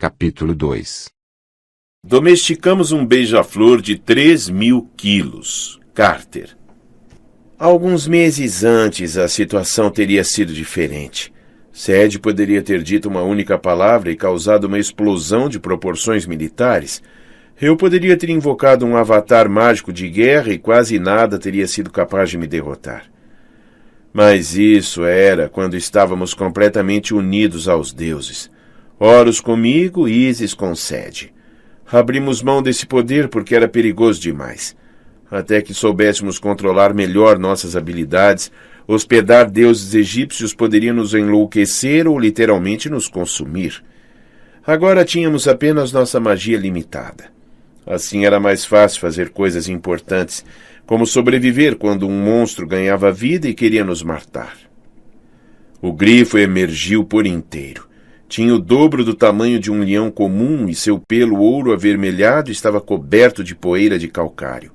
Capítulo 2. Domesticamos um beija-flor de 3.000 quilos. Carter. Alguns meses antes, a situação teria sido diferente. Sadie poderia ter dito uma única palavra e causado uma explosão de proporções militares. Eu poderia ter invocado um avatar mágico de guerra e quase nada teria sido capaz de me derrotar. Mas isso era quando estávamos completamente unidos aos deuses. Horus comigo, Isis com Sadie. Abrimos mão desse poder porque era perigoso demais. Até que soubéssemos controlar melhor nossas habilidades, hospedar deuses egípcios poderia nos enlouquecer ou literalmente nos consumir. Agora tínhamos apenas nossa magia limitada. Assim era mais fácil fazer coisas importantes, como sobreviver quando um monstro ganhava vida e queria nos matar. O grifo emergiu por inteiro. Tinha o dobro do tamanho de um leão comum e seu pelo ouro avermelhado estava coberto de poeira de calcário.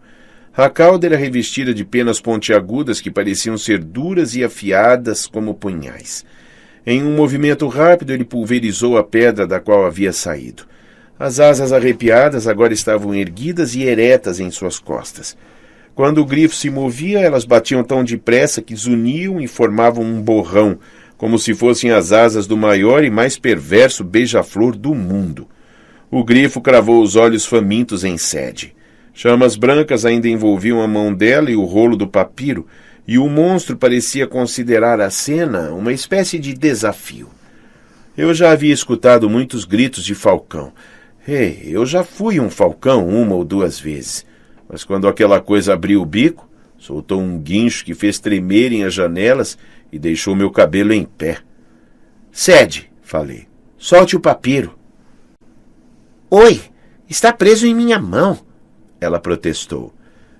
A cauda era revestida de penas pontiagudas que pareciam ser duras e afiadas como punhais. Em um movimento rápido, ele pulverizou a pedra da qual havia saído. As asas arrepiadas agora estavam erguidas e eretas em suas costas. Quando o grifo se movia, elas batiam tão depressa que zuniam e formavam um borrão, como se fossem as asas do maior e mais perverso beija-flor do mundo. O grifo cravou os olhos famintos em Sadie. Chamas brancas ainda envolviam a mão dela e o rolo do papiro, e o monstro parecia considerar a cena uma espécie de desafio. Eu já havia escutado muitos gritos de falcão. Eu já fui um falcão 1 ou 2 vezes, mas quando aquela coisa abriu o bico, soltou um guincho que fez tremerem as janelas e deixou meu cabelo em pé. Sadie, falei, solte o papiro. Oi, está preso em minha mão, ela protestou.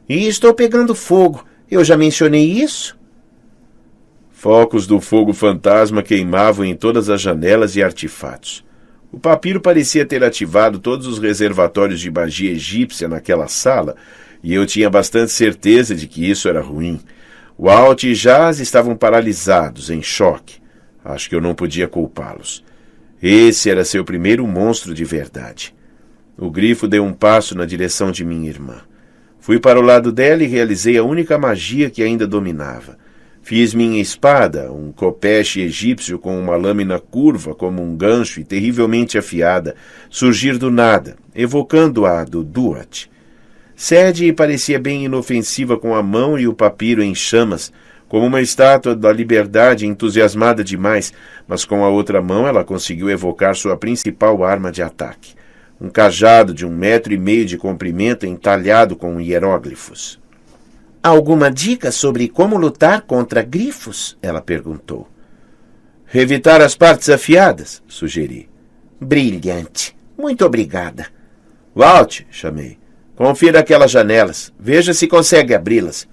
E estou pegando fogo. Eu já mencionei isso? Focos do fogo fantasma queimavam em todas as janelas e artefatos. O papiro parecia ter ativado todos os reservatórios de magia egípcia naquela sala, e eu tinha bastante certeza de que isso era ruim. Walt e Jaz estavam paralisados, em choque. Acho que eu não podia culpá-los. Esse era seu primeiro monstro de verdade. O grifo deu um passo na direção de minha irmã. Fui para o lado dela e realizei a única magia que ainda dominava. Fiz minha espada, um copeche egípcio com uma lâmina curva como um gancho e terrivelmente afiada, surgir do nada, evocando-a do Duat. Sadie parecia bem inofensiva com a mão e o papiro em chamas, como uma estátua da liberdade entusiasmada demais, mas com a outra mão ela conseguiu evocar sua principal arma de ataque. Um cajado de 1,5 metros de comprimento entalhado com hieróglifos. Alguma dica sobre como lutar contra grifos? Ela perguntou. Evitar as partes afiadas, sugeri. Brilhante. Muito obrigada. Walt, chamei. Confira aquelas janelas. Veja se consegue abri-las.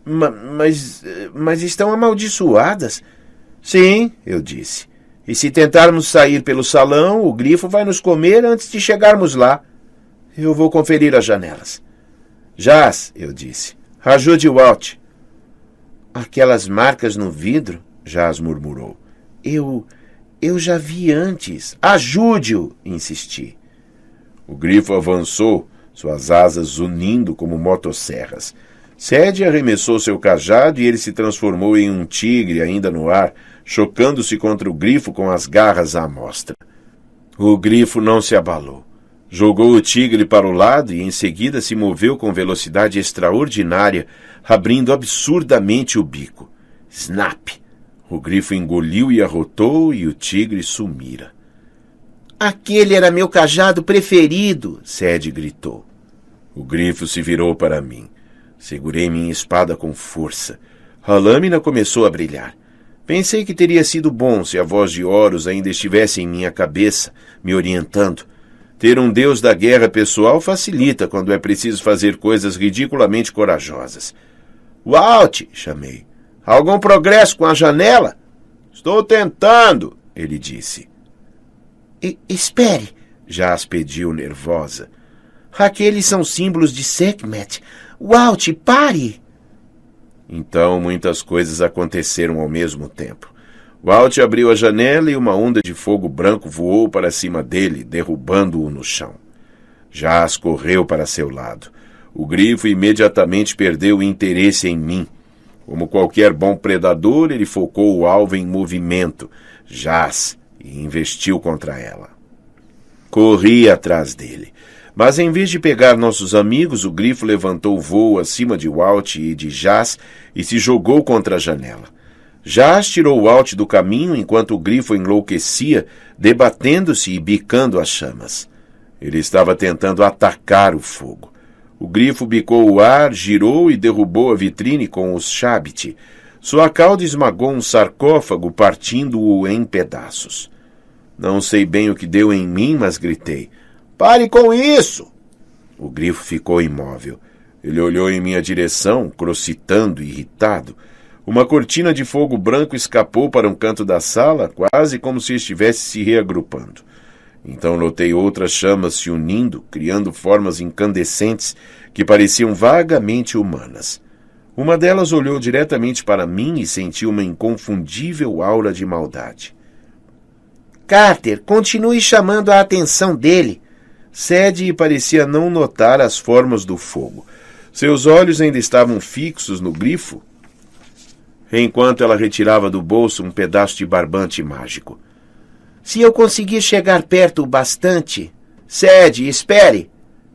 Mas estão amaldiçoadas. Sim, eu disse. E se tentarmos sair pelo salão, o grifo vai nos comer antes de chegarmos lá. Eu vou conferir as janelas. Jaz, eu disse. Ajude Walt. Aquelas marcas no vidro, Jaz murmurou. Eu já vi antes. Ajude-o, insisti. O grifo avançou, suas asas unindo como motosserras. Sadie arremessou seu cajado e ele se transformou em um tigre ainda no ar, chocando-se contra o grifo com as garras à mostra. O grifo não se abalou. Jogou o tigre para o lado e em seguida se moveu com velocidade extraordinária, abrindo absurdamente o bico. Snap! O grifo engoliu e arrotou e o tigre sumira. Aquele era meu cajado preferido, Sadie gritou. O grifo se virou para mim. Segurei minha espada com força. A lâmina começou a brilhar. Pensei que teria sido bom se a voz de Horus ainda estivesse em minha cabeça, me orientando. Ter um deus da guerra pessoal facilita quando é preciso fazer coisas ridiculamente corajosas. Walt, chamei. Algum progresso com a janela? Estou tentando, ele disse. Espere, Jaz pediu nervosa. Aqueles são símbolos de Sekhmet. Walt, pare! Então muitas coisas aconteceram ao mesmo tempo. Walt abriu a janela e uma onda de fogo branco voou para cima dele, derrubando-o no chão. Jas correu para seu lado. O grifo imediatamente perdeu o interesse em mim. Como qualquer bom predador, ele focou o alvo em movimento, Jas, e investiu contra ela. Corri atrás dele. Mas em vez de pegar nossos amigos, o grifo levantou o voo acima de Walt e de Jas e se jogou contra a janela. Jas tirou Walt do caminho enquanto o grifo enlouquecia, debatendo-se e bicando as chamas. Ele estava tentando atacar o fogo. O grifo bicou o ar, girou e derrubou a vitrine com os Shabit. Sua cauda esmagou um sarcófago, partindo-o em pedaços. Não sei bem o que deu em mim, mas gritei: "Pare com isso!" O grifo ficou imóvel. Ele olhou em minha direção, crocitando, irritado. Uma cortina de fogo branco escapou para um canto da sala, quase como se estivesse se reagrupando. Então notei outras chamas se unindo, criando formas incandescentes que pareciam vagamente humanas. Uma delas olhou diretamente para mim e senti uma inconfundível aura de maldade. Carter, continue chamando a atenção dele. Sadie parecia não notar as formas do fogo. Seus olhos ainda estavam fixos no grifo, enquanto ela retirava do bolso um pedaço de barbante mágico. Se eu conseguir chegar perto o bastante... Sadie, espere!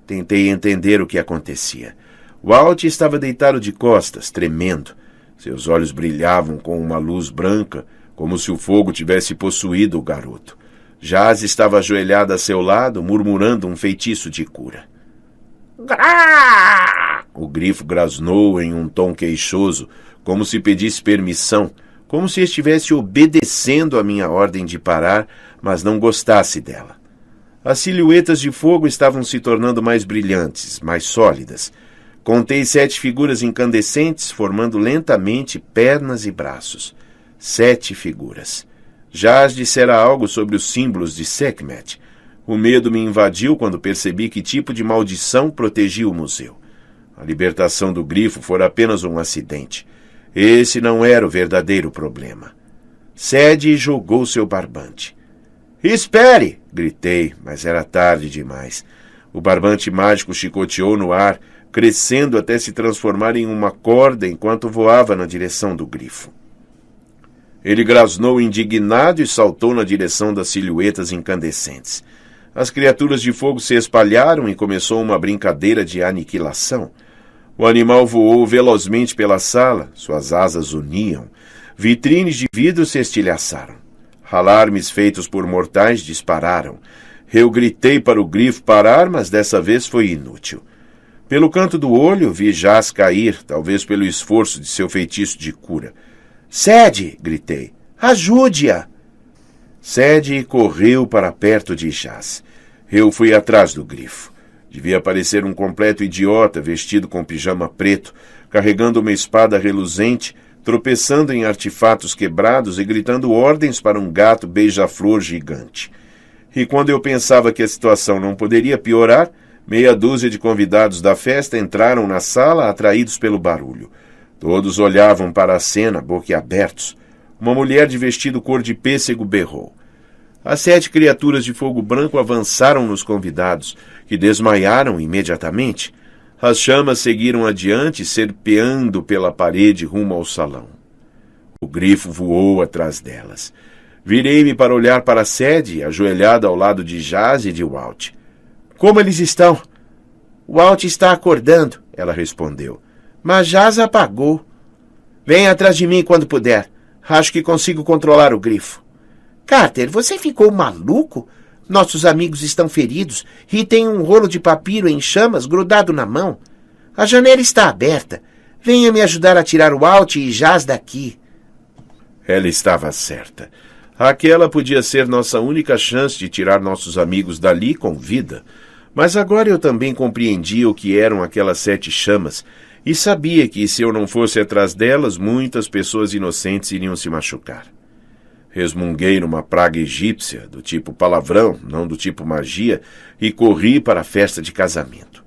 Tentei entender o que acontecia. Walt estava deitado de costas, tremendo. Seus olhos brilhavam com uma luz branca, como se o fogo tivesse possuído o garoto. Jas estava ajoelhada a seu lado, murmurando um feitiço de cura. Grá! O grifo grasnou em um tom queixoso, como se pedisse permissão, como se estivesse obedecendo a minha ordem de parar, mas não gostasse dela. As silhuetas de fogo estavam se tornando mais brilhantes, mais sólidas. Contei 7 figuras incandescentes, formando lentamente pernas e braços. 7 figuras. Jas dissera algo sobre os símbolos de Sekhmet. O medo me invadiu quando percebi que tipo de maldição protegia o museu. A libertação do grifo fora apenas um acidente. Esse não era o verdadeiro problema. Sadie jogou seu barbante. "Espere!" gritei, mas era tarde demais. O barbante mágico chicoteou no ar, crescendo até se transformar em uma corda enquanto voava na direção do grifo. Ele grasnou indignado e saltou na direção das silhuetas incandescentes. As criaturas de fogo se espalharam e começou uma brincadeira de aniquilação. O animal voou velozmente pela sala, suas asas uniam. Vitrines de vidro se estilhaçaram. Alarmes feitos por mortais dispararam. Eu gritei para o grifo parar, mas dessa vez foi inútil. Pelo canto do olho, vi Jas cair, talvez pelo esforço de seu feitiço de cura. "Sadie!" gritei. "Ajude-a!" Sadie correu para perto de Jas. Eu fui atrás do grifo. Devia parecer um completo idiota vestido com pijama preto, carregando uma espada reluzente, tropeçando em artefatos quebrados e gritando ordens para um gato beija-flor gigante. E quando eu pensava que a situação não poderia piorar, meia dúzia de convidados da festa entraram na sala atraídos pelo barulho. Todos olhavam para a cena, boquiabertos. Uma mulher de vestido cor de pêssego berrou. As 7 criaturas de fogo branco avançaram nos convidados, que desmaiaram imediatamente. As chamas seguiram adiante, serpeando pela parede rumo ao salão. O grifo voou atrás delas. Virei-me para olhar para Sadie, ajoelhada ao lado de Jas e de Walt. "Como eles estão?" "Walt está acordando", ela respondeu. "Mas Jas apagou." "Venha atrás de mim quando puder. Acho que consigo controlar o grifo." "Carter, você ficou maluco? Nossos amigos estão feridos e tem um rolo de papiro em chamas grudado na mão. A janela está aberta. Venha me ajudar a tirar o Walt e Jas daqui." Ela estava certa. Aquela podia ser nossa única chance de tirar nossos amigos dali com vida. Mas agora eu também compreendia o que eram aquelas 7 chamas e sabia que, se eu não fosse atrás delas, muitas pessoas inocentes iriam se machucar. Resmunguei numa praga egípcia, do tipo palavrão, não do tipo magia, e corri para a festa de casamento.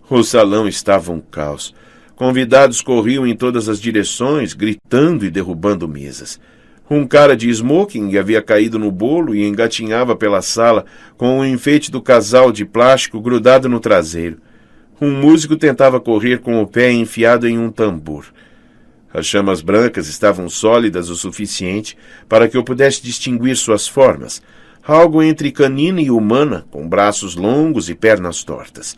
O salão estava um caos. Convidados corriam em todas as direções, gritando e derrubando mesas. Um cara de smoking havia caído no bolo e engatinhava pela sala com o enfeite do casal de plástico grudado no traseiro. Um músico tentava correr com o pé enfiado em um tambor. As chamas brancas estavam sólidas o suficiente para que eu pudesse distinguir suas formas, algo entre canina e humana, com braços longos e pernas tortas.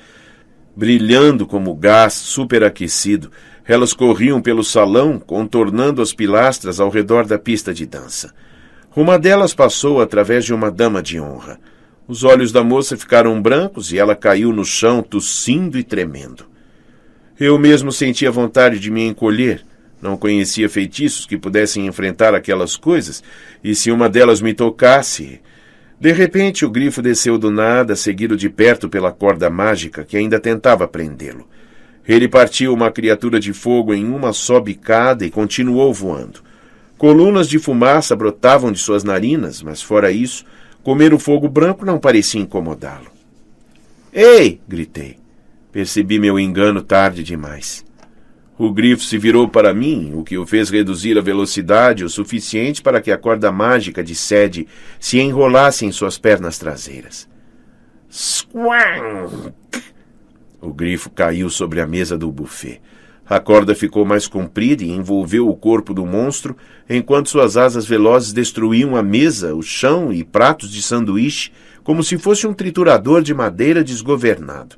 Brilhando como gás superaquecido, elas corriam pelo salão, contornando as pilastras ao redor da pista de dança. Uma delas passou através de uma dama de honra. Os olhos da moça ficaram brancos e ela caiu no chão, tossindo e tremendo. Eu mesmo sentia vontade de me encolher. Não conhecia feitiços que pudessem enfrentar aquelas coisas, e se uma delas me tocasse... De repente, o grifo desceu do nada, seguido de perto pela corda mágica que ainda tentava prendê-lo. Ele partiu uma criatura de fogo em uma só bicada e continuou voando. Colunas de fumaça brotavam de suas narinas, mas fora isso, comer o fogo branco não parecia incomodá-lo. "Ei!" gritei. Percebi meu engano tarde demais. O grifo se virou para mim, o que o fez reduzir a velocidade o suficiente para que a corda mágica de Sede se enrolasse em suas pernas traseiras. Squank! O grifo caiu sobre a mesa do buffet. A corda ficou mais comprida e envolveu o corpo do monstro, enquanto suas asas velozes destruíam a mesa, o chão e pratos de sanduíche, como se fosse um triturador de madeira desgovernado.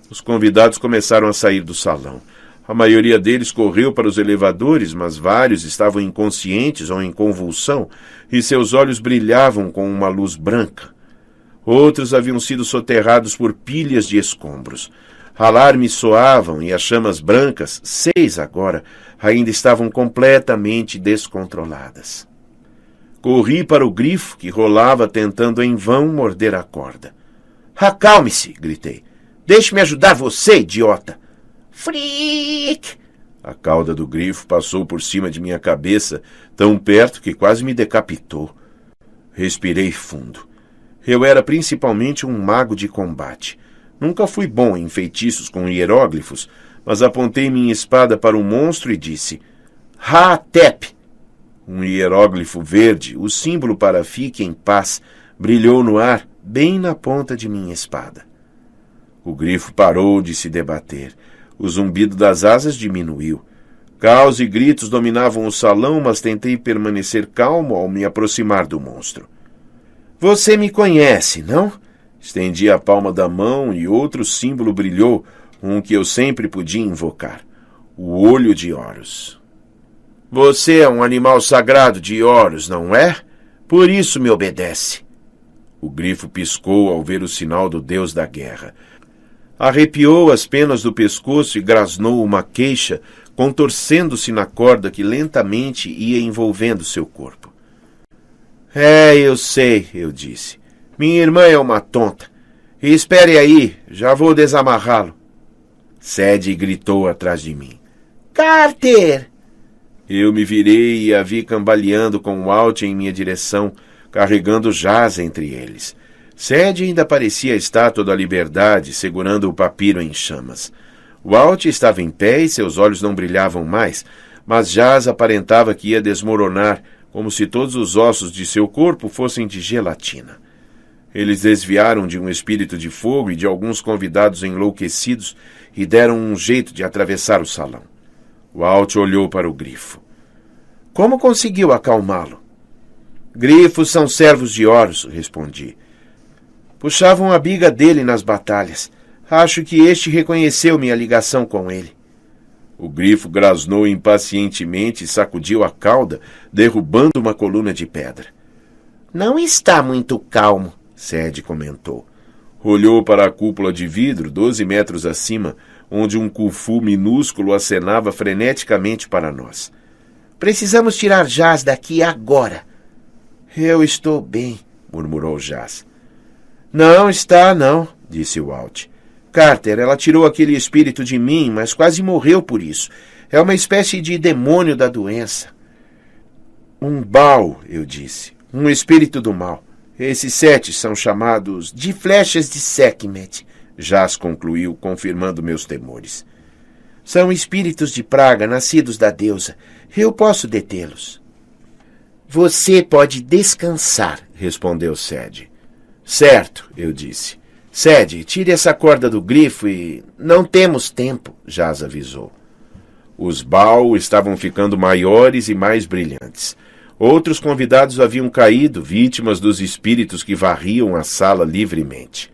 Os convidados começaram a sair do salão. A maioria deles correu para os elevadores, mas vários estavam inconscientes ou em convulsão, e seus olhos brilhavam com uma luz branca. Outros haviam sido soterrados por pilhas de escombros. Alarmes soavam e as chamas brancas, 6 agora, ainda estavam completamente descontroladas. Corri para o grifo, que rolava tentando em vão morder a corda. "Acalme-se!" gritei. "Deixe-me ajudar você, idiota!" "Frick!" A cauda do grifo passou por cima de minha cabeça, tão perto que quase me decapitou. Respirei fundo. Eu era principalmente um mago de combate. Nunca fui bom em feitiços com hieróglifos, mas apontei minha espada para o monstro e disse: "Ha-Tep!" Um hieróglifo verde, o símbolo para "fique em paz", brilhou no ar, bem na ponta de minha espada. O grifo parou de se debater. O zumbido das asas diminuiu. Caos e gritos dominavam o salão, mas tentei permanecer calmo ao me aproximar do monstro. "Você me conhece, não?" Estendi a palma da mão e outro símbolo brilhou, um que eu sempre podia invocar: o olho de Horus. "Você é um animal sagrado de Horus, não é? Por isso me obedece." O grifo piscou ao ver o sinal do deus da guerra. Arrepiou as penas do pescoço e grasnou uma queixa, contorcendo-se na corda que lentamente ia envolvendo seu corpo. Eu sei, eu disse. "Minha irmã é uma tonta. E espere aí, já vou desamarrá-lo." Sede gritou atrás de mim: "Carter!" Eu me virei e a vi cambaleando com o Walt em minha direção, carregando Jaz entre eles. Sede ainda parecia a estátua da liberdade, segurando o papiro em chamas. Walt estava em pé e seus olhos não brilhavam mais, mas Jaz aparentava que ia desmoronar, como se todos os ossos de seu corpo fossem de gelatina. Eles desviaram de um espírito de fogo e de alguns convidados enlouquecidos e deram um jeito de atravessar o salão. Walt olhou para o grifo. "Como conseguiu acalmá-lo?" "Grifos são servos de Horus", respondi. "Puxavam a biga dele nas batalhas. Acho que este reconheceu minha ligação com ele." O grifo grasnou impacientemente e sacudiu a cauda, derrubando uma coluna de pedra. "Não está muito calmo", Sede comentou. Olhou para a cúpula de vidro, 12 metros acima, onde um cufu minúsculo acenava freneticamente para nós. "Precisamos tirar Jaz daqui agora." "Eu estou bem", murmurou Jaz. "Não está, não", disse Walt. "Carter, ela tirou aquele espírito de mim, mas quase morreu por isso. É uma espécie de demônio da doença." "Um Baal", eu disse. "Um espírito do mal. Esses 7 são chamados de flechas de Sekhmet", Jaz concluiu, confirmando meus temores. "São espíritos de praga nascidos da deusa. Eu posso detê-los." Você pode descansar, respondeu Sede. Certo, eu disse. Sede, tire essa corda do grifo e... Não temos tempo, Jas avisou. Os Baal estavam ficando maiores e mais brilhantes. Outros convidados haviam caído, vítimas dos espíritos que varriam a sala livremente.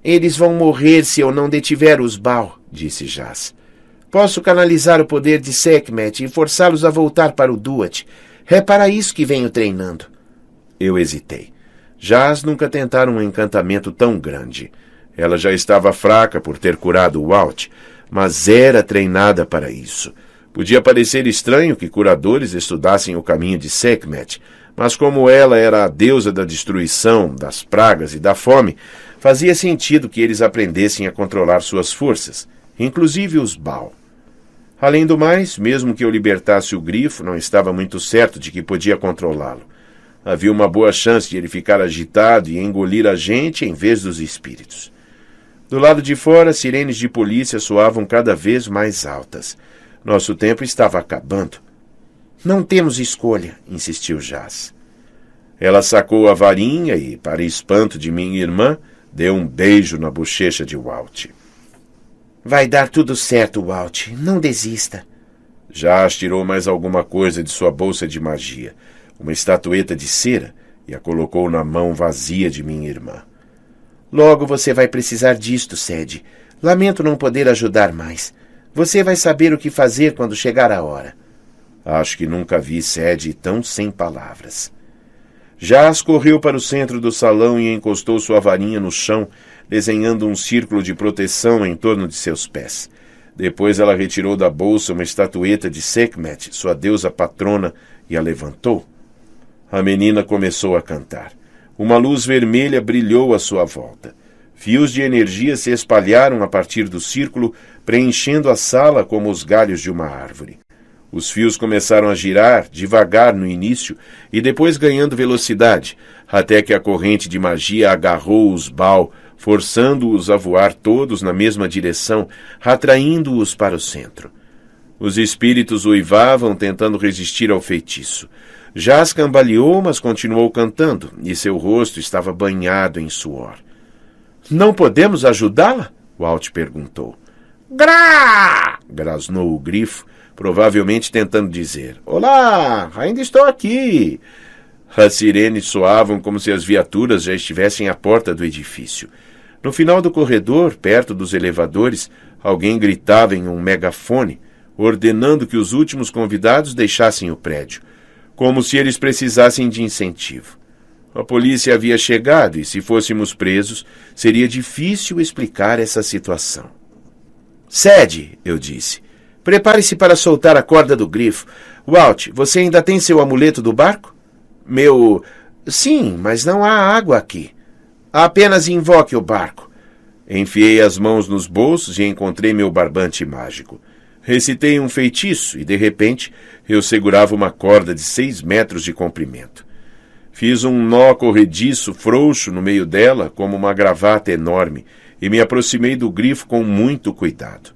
Eles vão morrer se eu não detiver os Baal, disse Jas. Posso canalizar o poder de Sekhmet e forçá-los a voltar para o Duat. É para isso que venho treinando. Eu hesitei. Jas nunca tentara um encantamento tão grande. Ela já estava fraca por ter curado o Walt, mas era treinada para isso. Podia parecer estranho que curadores estudassem o caminho de Sekhmet, mas como ela era a deusa da destruição, das pragas e da fome, fazia sentido que eles aprendessem a controlar suas forças, inclusive os Baal. Além do mais, mesmo que eu libertasse o grifo, não estava muito certo de que podia controlá-lo. Havia uma boa chance de ele ficar agitado e engolir a gente em vez dos espíritos. Do lado de fora, sirenes de polícia soavam cada vez mais altas. Nosso tempo estava acabando. Não temos escolha, insistiu Jas. Ela sacou a varinha e, para espanto de minha irmã, deu um beijo na bochecha de Walt. Vai dar tudo certo, Walt. Não desista. Jas tirou mais alguma coisa de sua bolsa de magia, uma estatueta de cera, e a colocou na mão vazia de minha irmã. Logo você vai precisar disto, Sede. Lamento não poder ajudar mais. Você vai saber o que fazer quando chegar a hora. Acho que nunca vi Sede tão sem palavras. Jas correu para o centro do salão e encostou sua varinha no chão, desenhando um círculo de proteção em torno de seus pés. Depois ela retirou da bolsa uma estatueta de Sekhmet, sua deusa patrona, e a levantou. A menina começou a cantar. Uma luz vermelha brilhou à sua volta. Fios de energia se espalharam a partir do círculo, preenchendo a sala como os galhos de uma árvore. Os fios começaram a girar, devagar no início, e depois ganhando velocidade, até que a corrente de magia agarrou os Baal, forçando-os a voar todos na mesma direção, atraindo-os para o centro. Os espíritos uivavam, tentando resistir ao feitiço. Jas cambaleou, mas continuou cantando, e seu rosto estava banhado em suor. Não podemos ajudá-la? Walt perguntou. Grá! Grasnou o grifo, provavelmente tentando dizer: Olá, ainda estou aqui. As sirenes soavam como se as viaturas já estivessem à porta do edifício. No final do corredor, perto dos elevadores, alguém gritava em um megafone, ordenando que os últimos convidados deixassem o prédio, como se eles precisassem de incentivo. A polícia havia chegado e, se fôssemos presos, seria difícil explicar essa situação. Sede, eu disse. Prepare-se para soltar a corda do grifo. Walt, você ainda tem seu amuleto do barco? Sim, mas não há água aqui. Apenas invoque o barco. Enfiei as mãos nos bolsos e encontrei meu barbante mágico. Recitei um feitiço e, de repente, eu segurava uma corda de 6 metros de comprimento. Fiz um nó corrediço frouxo no meio dela, como uma gravata enorme, e me aproximei do grifo com muito cuidado.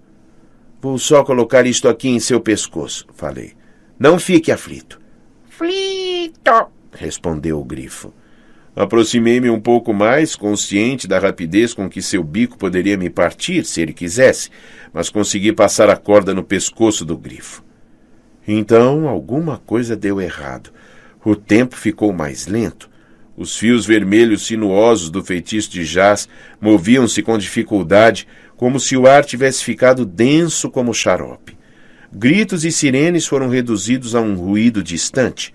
Vou só colocar isto aqui em seu pescoço, falei. Não fique aflito. Flito, respondeu o grifo. Aproximei-me um pouco mais, consciente da rapidez com que seu bico poderia me partir, se ele quisesse, mas consegui passar a corda no pescoço do grifo. Então, alguma coisa deu errado. O tempo ficou mais lento. Os fios vermelhos sinuosos do feitiço de Jas moviam-se com dificuldade, como se o ar tivesse ficado denso como xarope. Gritos e sirenes foram reduzidos a um ruído distante.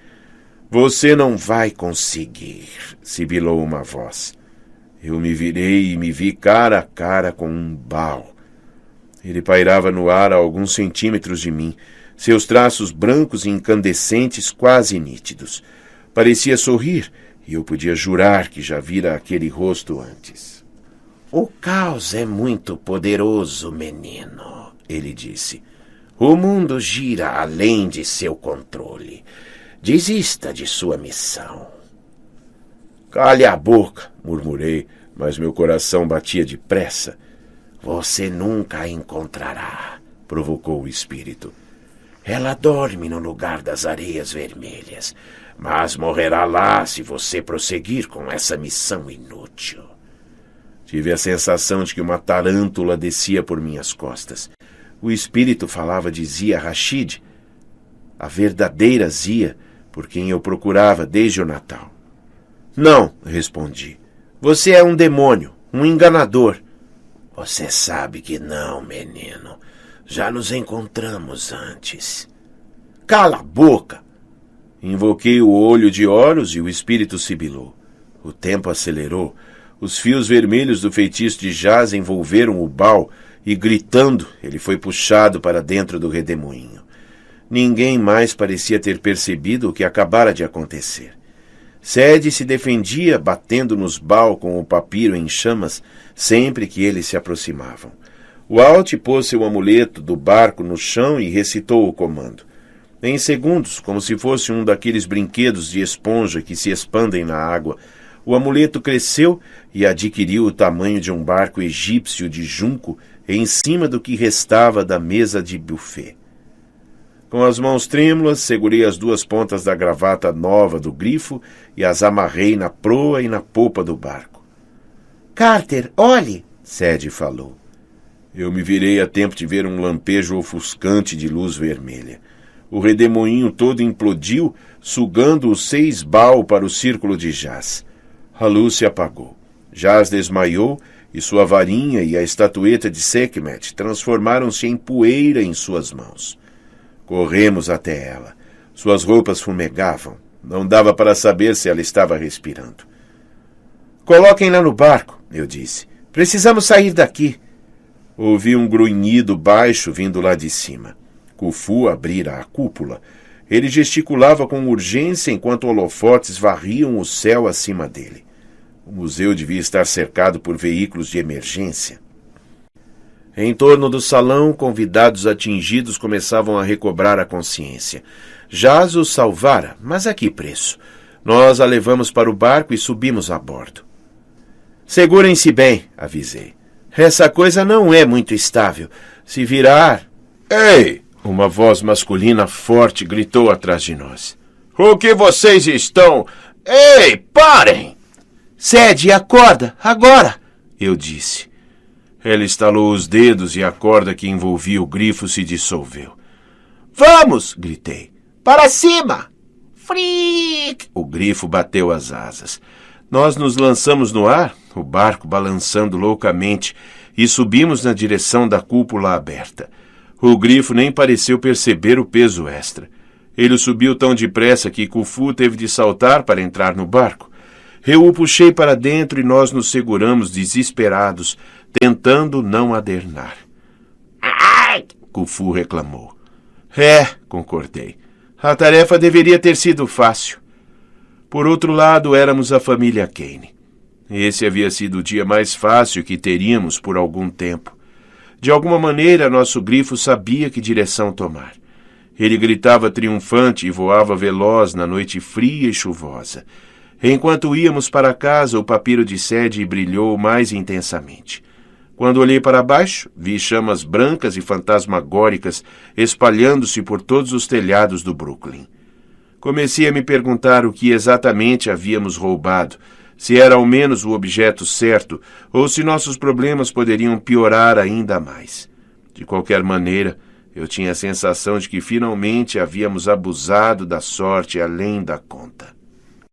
Você não vai conseguir, sibilou uma voz. Eu me virei e me vi cara a cara com um Baal. Ele pairava no ar a alguns centímetros de mim, seus traços brancos e incandescentes quase nítidos. Parecia sorrir, e eu podia jurar que já vira aquele rosto antes. O caos é muito poderoso, menino, ele disse. O mundo gira além de seu controle. Desista de sua missão. Cale a boca, murmurei, mas meu coração batia depressa. Você nunca a encontrará, provocou o espírito. Ela dorme no lugar das areias vermelhas, mas morrerá lá se você prosseguir com essa missão inútil. Tive a sensação de que uma tarântula descia por minhas costas. O espírito falava de Zia Rashid, a verdadeira Zia, por quem eu procurava desde o Natal. Não, respondi. Você é um demônio, um enganador. Você sabe que não, menino. Já nos encontramos antes. Cala a boca! Invoquei o olho de Horus e o espírito sibilou. O tempo acelerou. Os fios vermelhos do feitiço de Jaz envolveram o Baal e, gritando, ele foi puxado para dentro do redemoinho. Ninguém mais parecia ter percebido o que acabara de acontecer. Sede se defendia, batendo nos Baal com o papiro em chamas sempre que eles se aproximavam. O Alt pôs seu amuleto do barco no chão e recitou o comando. Em segundos, como se fosse um daqueles brinquedos de esponja que se expandem na água, o amuleto cresceu e adquiriu o tamanho de um barco egípcio de junco em cima do que restava da mesa de buffet. Com as mãos trêmulas, segurei as duas pontas da gravata nova do grifo e as amarrei na proa e na popa do barco. Carter, olhe! Sede falou. Eu me virei a tempo de ver um lampejo ofuscante de luz vermelha. O redemoinho todo implodiu, sugando os 6 Baal para o círculo de Jaz. A luz se apagou. Jaz desmaiou e sua varinha e a estatueta de Sekhmet transformaram-se em poeira em suas mãos. Corremos até ela. Suas roupas fumegavam. Não dava para saber se ela estava respirando. Coloquem-na no barco, eu disse. Precisamos sair daqui. Ouvi um grunhido baixo vindo lá de cima. Khufu abrira a cúpula. Ele gesticulava com urgência enquanto holofotes varriam o céu acima dele. O museu devia estar cercado por veículos de emergência. Em torno do salão, convidados atingidos começavam a recobrar a consciência. Jaz os salvara, mas a que preço? Nós a levamos para o barco e subimos a bordo. Segurem-se bem, avisei. Essa coisa não é muito estável. Se virar... Ei! Uma voz masculina forte gritou atrás de nós. O que vocês estão... Ei, parem! Sede, acorda, agora! Eu disse. Ela estalou os dedos e a corda que envolvia o grifo se dissolveu. Vamos! Gritei. Para cima! Freak! O grifo bateu as asas. Nós nos lançamos no ar, o barco balançando loucamente, e subimos na direção da cúpula aberta. O grifo nem pareceu perceber o peso extra. Ele subiu tão depressa que Khufu teve de saltar para entrar no barco. Eu o puxei para dentro e nós nos seguramos desesperados, tentando não adernar. Ai! Khufu reclamou. Concordei. A tarefa deveria ter sido fácil. Por outro lado, éramos a família Kane. Esse havia sido o dia mais fácil que teríamos por algum tempo. De alguma maneira, nosso grifo sabia que direção tomar. Ele gritava triunfante e voava veloz na noite fria e chuvosa. Enquanto íamos para casa, o papiro de Sede brilhou mais intensamente. Quando olhei para baixo, vi chamas brancas e fantasmagóricas espalhando-se por todos os telhados do Brooklyn. Comecei a me perguntar o que exatamente havíamos roubado, se era ao menos o objeto certo ou se nossos problemas poderiam piorar ainda mais. De qualquer maneira, eu tinha a sensação de que finalmente havíamos abusado da sorte além da conta.